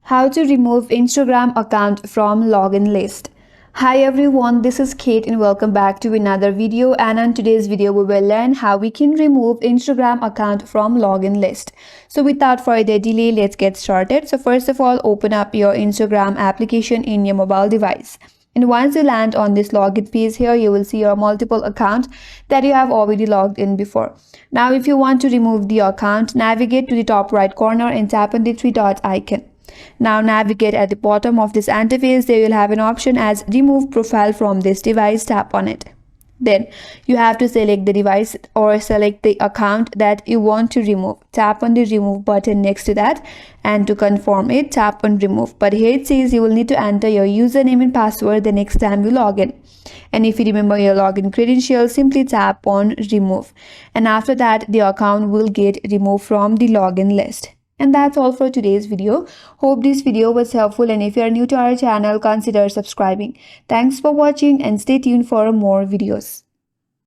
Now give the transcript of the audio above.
How to remove Instagram account from login list. Hi everyone, this is Kate and welcome back to another video, and on today's video we will learn how we can remove Instagram account from login list. So without further delay, let's get started. So first of all, open up your Instagram application in your mobile device. And once you land on this login page here, you will see your multiple accounts that you have already logged in before. Now if you want to remove the account, navigate to the top right corner and tap on the three dot icon. Now navigate at the bottom of this interface. There you'll have an option as remove profile from this device. Tap on it. Then you have to select the device or select the account that you want to remove. Tap on the remove button next to that, and to confirm it, tap on remove. But here it says you will need to enter your username and password the next time you log in. And if you remember your login credentials, simply tap on remove. And after that, the account will get removed from the login list. And that's all for today's video. Hope this video was helpful, and if you are new to our channel, consider subscribing. Thanks for watching and stay tuned for more videos.